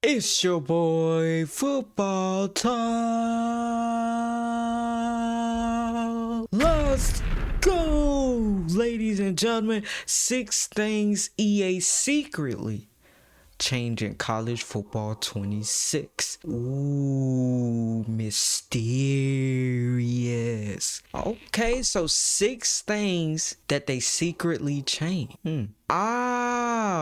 It's your boy Football Time. Let's go, ladies and gentlemen. 6 things EA secretly changing college football 26. Ooh, mysterious. Okay, so 6 things that they secretly changed.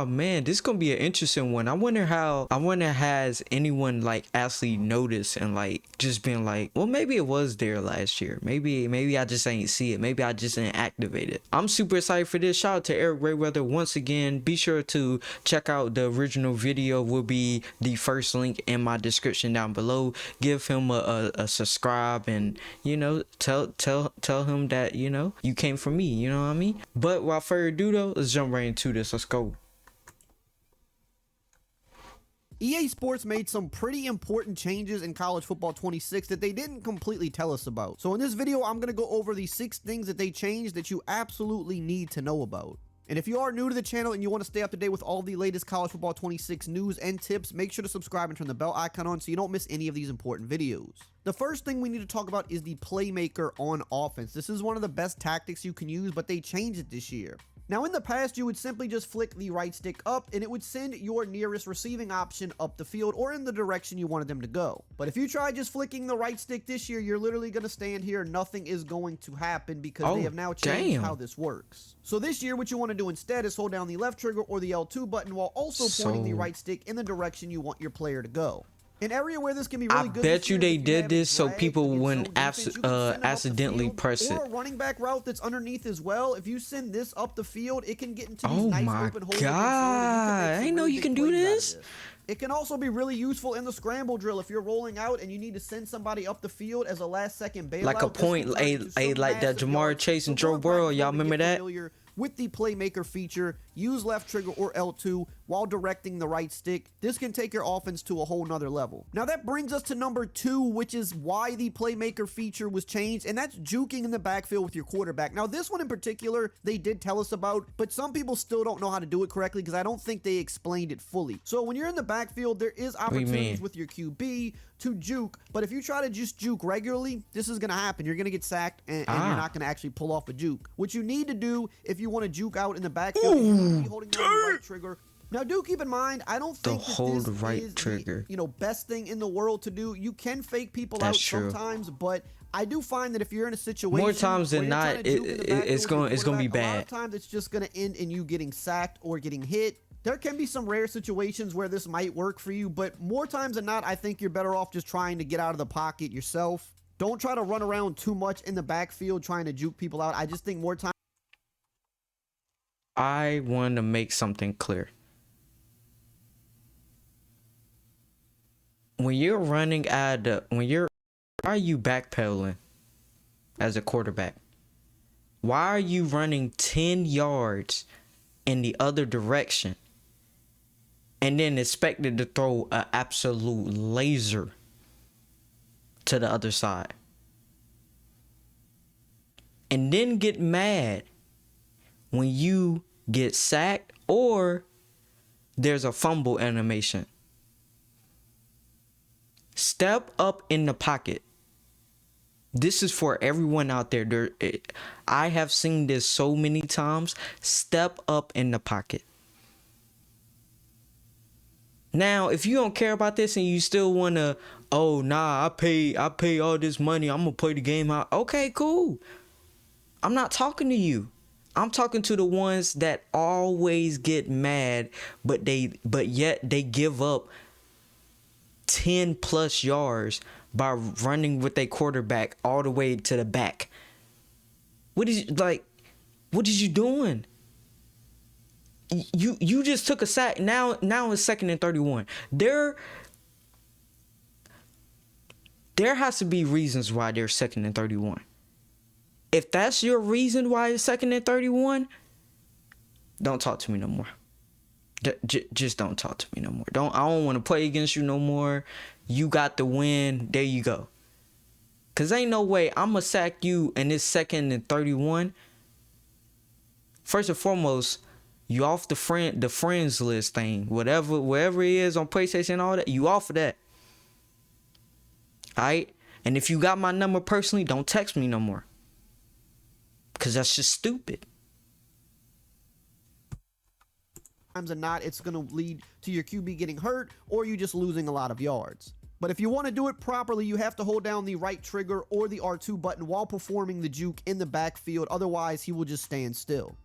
Man, this is gonna be an interesting one. I wonder has anyone like actually noticed and like just been like, well, maybe it was there last year. Maybe I just ain't see it. Maybe I just didn't activate it. I'm super excited for this. Shout out to Eric Rayweather once again. Be sure to check out the original video. Will be the first link in my description down below. Give him a subscribe and tell him that you came from me. You know what I mean? But without further ado though, let's jump right into this. Let's go. EA Sports made some pretty important changes in college football 26 that they didn't completely tell us about. So in this video, I'm going to go over the 6 things that they changed that you absolutely need to know about. And if you are new to the channel and you want to stay up to date with all the latest college football 26 news and tips, make sure to subscribe and turn the bell icon on so you don't miss any of these important videos. The first thing we need to talk about is the playmaker on offense. This is one of the best tactics you can use, but they changed it this year. Now in the past, you would simply just flick the right stick up and it would send your nearest receiving option up the field or in the direction you wanted them to go. But if you try just flicking the right stick this year, you're literally going to stand here. Nothing is going to happen because they have now changed how this works. So this year, what you want to do instead is hold down the left trigger or the L2 button while also pointing the right stick in the direction you want your player to go. An area where this can be really good. I bet you they did this so people wouldn't accidentally press it. Or a running back route that's underneath as well. If you send this up the field, it can get into these nice open holes. Oh my god! I know you can do this. It can also be really useful in the scramble drill if you're rolling out and you need to send somebody up the field as a last-second bailout. Like a point, like that Jamar Chase and Joe Burrow. Y'all remember that? With the playmaker feature, use left trigger or L2 while directing the right stick. This can take your offense to a whole nother level. Now that brings us to number 2, which is why the playmaker feature was changed, and that's juking in the backfield with your quarterback. Now this one in particular, they did tell us about, but some people still don't know how to do it correctly because I don't think they explained it fully. So when you're in the backfield, there is opportunities with your QB to juke, but if you try to just juke regularly, this is going to happen. You're going to get sacked and you're not going to actually pull off a juke. What you need to do if you want to juke out in the backfield is you be holding down the right trigger. Now do keep in mind, I don't think that this is the best thing in the world to do. You can fake people out sometimes, but I do find that if you're in a situation more times than not, it's going to be bad. A lot of times it's just going to end in you getting sacked or getting hit. There can be some rare situations where this might work for you, but more times than not, I think you're better off just trying to get out of the pocket yourself. Don't try to run around too much in the backfield trying to juke people out. I just think more time. I want to make something clear. When you're running why are you backpedaling as a quarterback? Why are you running 10 yards in the other direction and then expected to throw an absolute laser to the other side? And then get mad when you get sacked or there's a fumble animation. Step up in the pocket. This is for everyone out there. I have seen this so many times. Step up in the pocket. Now, if you don't care about this and you still want to, oh, nah, I pay all this money. I'm going to play the game out. Okay, cool. I'm not talking to you. I'm talking to the ones that always get mad, but yet they give up 10 plus yards by running with their quarterback all the way to the back. What is you doing? You just took a sack. Now it's 2nd and 31. There has to be reasons why they're 2nd and 31. If that's your reason why it's 2nd and 31, don't talk to me no more. Just don't talk to me no more. I don't want to play against you no more. You got the win. There you go. Cause ain't no way I'm gonna sack you and it's 2nd and 31. First and foremost, You off the friends list thing. Wherever it is on PlayStation and all that, you off of that. Alright? And if you got my number personally, don't text me no more. Cause that's just stupid. Times and not, it's going to lead to your QB getting hurt or you just losing a lot of yards. But if you want to do it properly, you have to hold down the right trigger or the R2 button while performing the juke in the backfield. Otherwise, he will just stand still.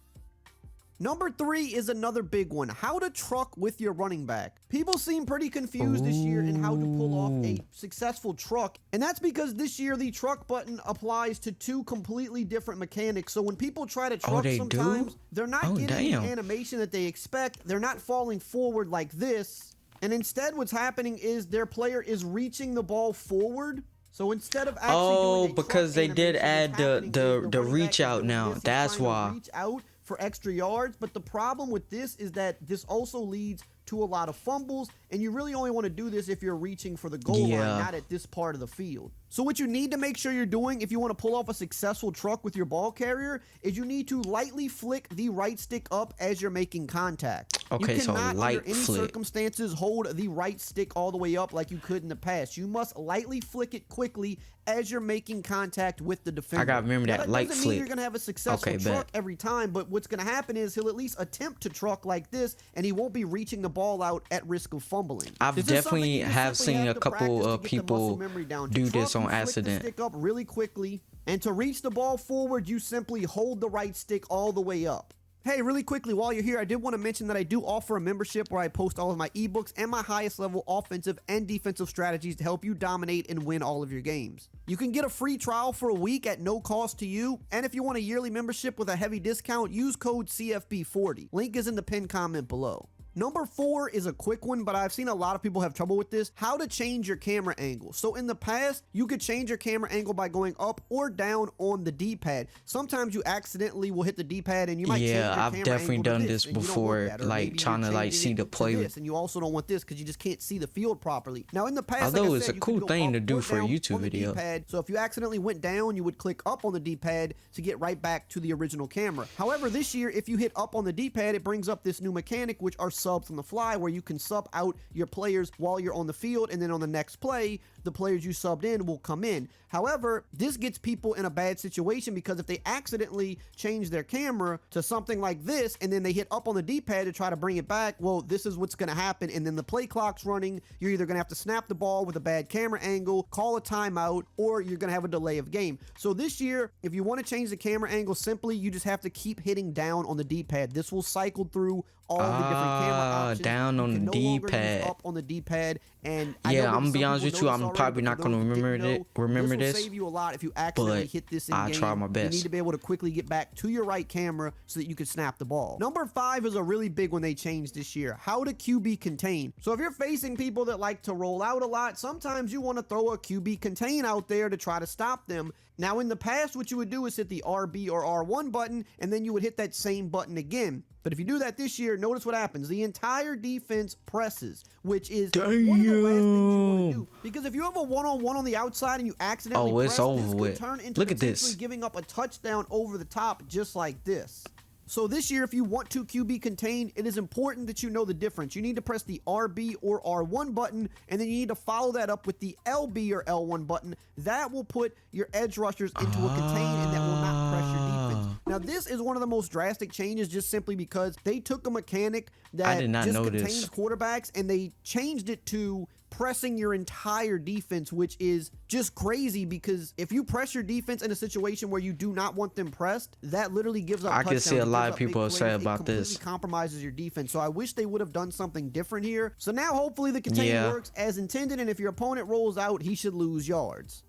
Number 3 is another big one. How to truck with your running back. People seem pretty confused this year in how to pull off a successful truck. And that's because this year the truck button applies to 2 completely different mechanics. So when people try to truck sometimes, they're not getting the animation that they expect. They're not falling forward like this. And instead what's happening is their player is reaching the ball forward. So instead of actually doing a because they did add the reach out now. Like that's why. Reach out for extra yards, but the problem with this is that this also leads to a lot of fumbles, and you really only want to do this if you're reaching for the goal line, not at this part of the field. So what you need to make sure you're doing if you want to pull off a successful truck with your ball carrier is you need to lightly flick the right stick up as you're making contact. Okay, you cannot, so light under any flick. circumstances, hold the right stick all the way up like you could in the past. You must lightly flick it quickly as you're making contact with the defender. I gotta remember that light doesn't flick. mean you're gonna have a successful truck every time, but what's gonna happen is he'll at least attempt to truck like this, and he won't be reaching the ball out at risk of fumbling. I've definitely have seen a couple of people do this on accident. Stick up really quickly, and to reach the ball forward, you simply hold the right stick all the way up. Hey, really quickly, while you're here, I did want to mention that I do offer a membership where I post all of my ebooks and my highest level offensive and defensive strategies to help you dominate and win all of your games. You can get a free trial for a week at no cost to you, and if you want a yearly membership with a heavy discount, use code CFB40. Link is in the pinned comment below. Number 4 is a quick one, but I've seen a lot of people have trouble with this. How to change your camera angle. So in the past, you could change your camera angle by going up or down on the D-pad. Sometimes you accidentally will hit the D-pad and you might change your camera I've definitely angle to done this, this and you don't before, want that. Or like maybe trying you're to like changing see it the to play. this, and you also don't want this because you just can't see the field properly. Now in the past, Although like I it's said, a you cool could go thing to up do or for a down YouTube on the video. D-pad. So if you accidentally went down, you would click up on the D-pad to get right back to the original camera. However, this year, if you hit up on the D-pad, it brings up this new mechanic, which are subs on the fly, where you can sub out your players while you're on the field, and then on the next play, the players you subbed in will come in. However, this gets people in a bad situation because if they accidentally change their camera to something like this and then they hit up on the D-pad to try to bring it back, well, this is what's going to happen, and then the play clock's running. You're either going to have to snap the ball with a bad camera angle, call a timeout, or you're going to have a delay of game. So this year, if you want to change the camera angle, simply you just have to keep hitting down on the D-pad. This will cycle through all the different camera options. Down on the D-pad. Up on the D-pad, and I'm gonna be honest with you, I'm probably not gonna remember this. This will save you a lot if you accidentally hit this in game. I try my best. You need to be able to quickly get back to your right camera so that you can snap the ball. Number 5 is a really big one they changed this year. How to QB contain. So if you're facing people that like to roll out a lot, sometimes you want to throw a QB contain out there to try to stop them. Now in the past, what you would do is hit the RB or R1 button, and then you would hit that same button again. But if you do that this year, notice what happens. The entire defense presses, which is one of the last things you want to do. Because if you have a one-on-one on the outside and you accidentally press, this could turn into potentially giving up a touchdown over the top just like this. So this year, if you want to QB contain, it is important that you know the difference. You need to press the RB or R1 button, and then you need to follow that up with the LB or L1 button. That will put your edge rushers into a contain, and that will not press your defense. Now, this is one of the most drastic changes just simply because they took a mechanic that just contains quarterbacks, and they changed it to pressing your entire defense, which is just crazy because if you press your defense in a situation where you do not want them pressed, that literally gives up touchdowns. I can see a lot of people say about this. It completely compromises your defense. So I wish they would have done something different here. So now hopefully the contain works as intended, and if your opponent rolls out, he should lose yards.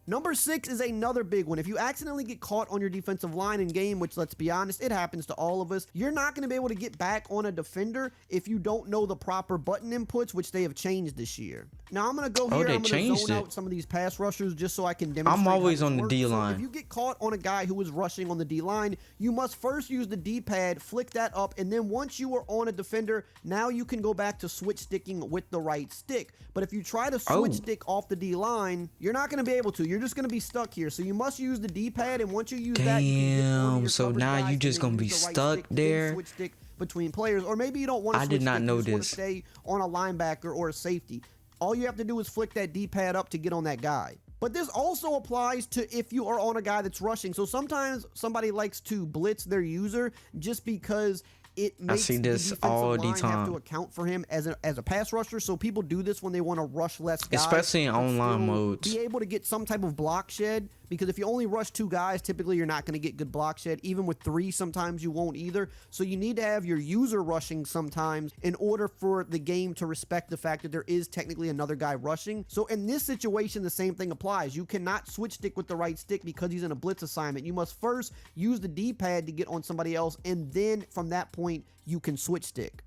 Number 6 is another big one. If you accidentally get caught on your defensive line in game, which let's be honest, it happens to all of us, you're not going to be able to get back on a defender if you don't know the proper button inputs, which they have changed this year. Now I'm gonna go Oh, here. they I'm gonna changed zone it. out some of these pass rushers just so I can demonstrate. I'm always how this on the works. D-line. So if you get caught on a guy who is rushing on the D-line, you must first use the D-pad, flick that up, and then once you are on a defender, now you can go back to switch sticking with the right stick. But if you try to switch stick off the D-line, you're not gonna be able to. You're just gonna be stuck here. So you must use the D-pad, and once you use that, you can get onto your so coverage now guys you and just then gonna be use the right stuck stick, then there. switch stick between players, or maybe you don't want to I switch did not stick, know you just wanna this. stay on a linebacker or a safety. All you have to do is flick that D-pad up to get on that guy. But this also applies to if you are on a guy that's rushing. So sometimes somebody likes to blitz their user just because it makes see this the defensive all the line have time. to account for him as a pass rusher. So people do this when they want to rush less guys, Especially in but online still modes. be able to get some type of block shed, because if you only rush 2 guys, typically you're not going to get good block shed. Even with 3, sometimes you won't either. So you need to have your user rushing sometimes in order for the game to respect the fact that there is technically another guy rushing. So in this situation, the same thing applies. You cannot switch stick with the right stick because he's in a blitz assignment. You must first use the D-pad to get on somebody else, and then from that point, you can switch stick.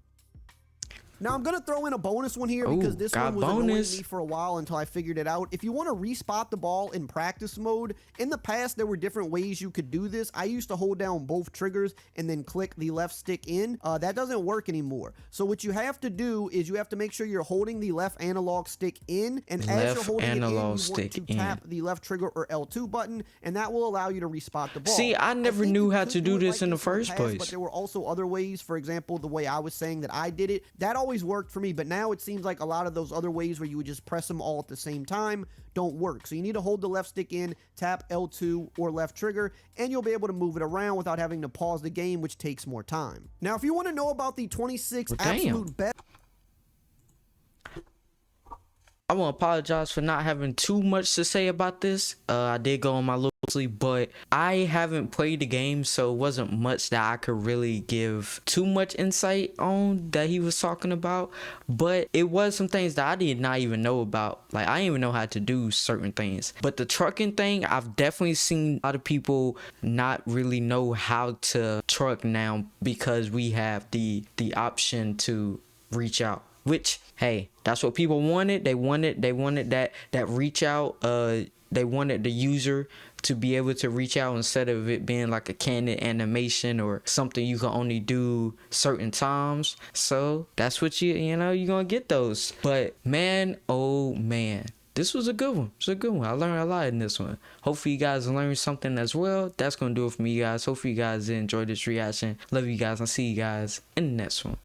Now, I'm going to throw in a bonus one here because this one was annoying me for a while until I figured it out. If you want to respot the ball in practice mode, in the past, there were different ways you could do this. I used to hold down both triggers and then click the left stick in. That doesn't work anymore. So what you have to do is you have to make sure you're holding the left analog stick in, and as you're holding it in, you want to tap the left trigger or L2 button, and that will allow you to respot the ball. See, I never knew how to do this in the first place. But there were also other ways. For example, the way I was saying that I did it, that always worked for me, but now it seems like a lot of those other ways where you would just press them all at the same time don't work. So you need to hold the left stick in, tap L2 or left trigger, and you'll be able to move it around without having to pause the game, which takes more time. Now, if you want to know about the 26 absolute best... I want to apologize for not having too much to say about this. I did go on my little sleep, but I haven't played the game, so it wasn't much that I could really give too much insight on that he was talking about. But it was some things that I did not even know about. Like, I didn't even know how to do certain things. But the trucking thing, I've definitely seen a lot of people not really know how to truck now because we have the option to reach out. Which, hey, that's what people wanted. They wanted that reach out. They wanted the user to be able to reach out instead of it being like a canned animation or something you can only do certain times. So that's what you're gonna get those. But man, oh man, this was a good one. It's a good one. I learned a lot in this one. Hopefully you guys learned something as well. That's gonna do it for me, guys. Hopefully you guys enjoyed this reaction. Love you guys. I'll see you guys in the next one.